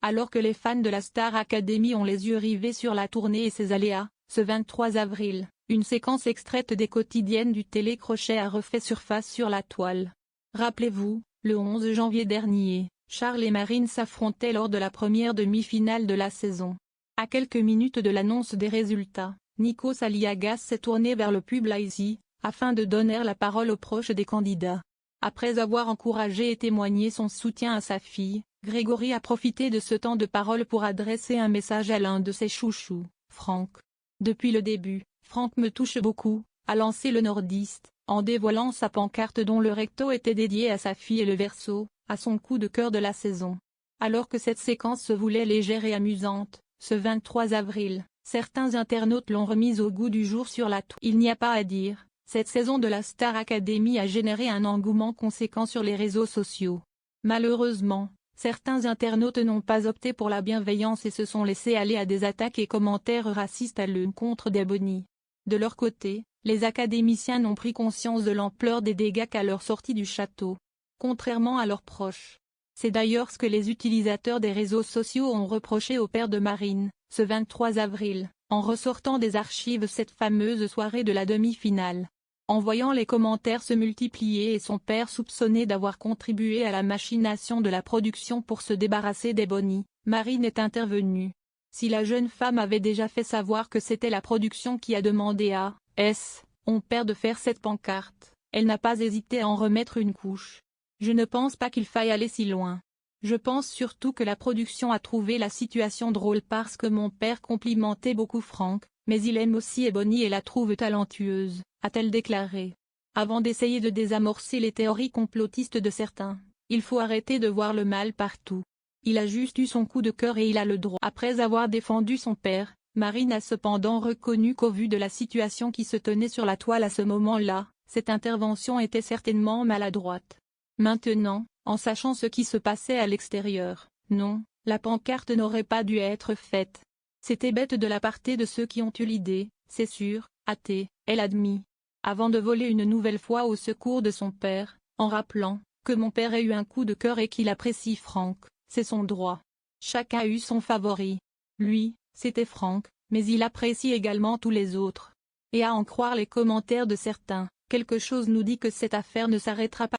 Alors que les fans de la Star Academy ont les yeux rivés sur la tournée et ses aléas, ce 23 avril, une séquence extraite des quotidiennes du télécrochet a refait surface sur la toile. Rappelez-vous, le 11 janvier dernier, Charles et Marine s'affrontaient lors de la première demi-finale de la saison. À quelques minutes de l'annonce des résultats, Nikos Aliagas s'est tourné vers le Publicis, afin de donner la parole aux proches des candidats. Après avoir encouragé et témoigné son soutien à sa fille, Grégory a profité de ce temps de parole pour adresser un message à l'un de ses chouchous, Franck. Depuis le début, Franck me touche beaucoup, a lancé le nordiste, en dévoilant sa pancarte dont le recto était dédié à sa fille et le verso, à son coup de cœur de la saison. Alors que cette séquence se voulait légère et amusante, ce 23 avril, certains internautes l'ont remise au goût du jour sur la toile. Il n'y a pas à dire, cette saison de la Star Academy a généré un engouement conséquent sur les réseaux sociaux. Malheureusement, certains internautes n'ont pas opté pour la bienveillance et se sont laissés aller à des attaques et commentaires racistes à l'encontre des Bonnie. De leur côté, les académiciens n'ont pris conscience de l'ampleur des dégâts qu'à leur sortie du château. Contrairement à leurs proches. C'est d'ailleurs ce que les utilisateurs des réseaux sociaux ont reproché au père de Marine, ce 23 avril, en ressortant des archives cette fameuse soirée de la demi-finale. En voyant les commentaires se multiplier et son père soupçonné d'avoir contribué à la machination de la production pour se débarrasser des Bonnie, Marine est intervenue. Si la jeune femme avait déjà fait savoir que c'était la production qui a demandé à son père de faire cette pancarte, elle n'a pas hésité à en remettre une couche. Je ne pense pas qu'il faille aller si loin. Je pense surtout que la production a trouvé la situation drôle parce que mon père complimentait beaucoup Franck, mais il aime aussi Bonnie et la trouve talentueuse, a-t-elle déclaré. Avant d'essayer de désamorcer les théories complotistes de certains, il faut arrêter de voir le mal partout. Il a juste eu son coup de cœur et il a le droit. Après avoir défendu son père, Marine a cependant reconnu qu'au vu de la situation qui se tenait sur la toile à ce moment-là, cette intervention était certainement maladroite. Maintenant, en sachant ce qui se passait à l'extérieur, non, la pancarte n'aurait pas dû être faite. C'était bête de la part de ceux qui ont eu l'idée, c'est sûr, elle admis. Avant de voler une nouvelle fois au secours de son père, en rappelant que mon père a eu un coup de cœur et qu'il apprécie Franck, c'est son droit. Chacun a eu son favori. Lui, c'était Franck, mais il apprécie également tous les autres. Et à en croire les commentaires de certains, quelque chose nous dit que cette affaire ne s'arrêtera pas.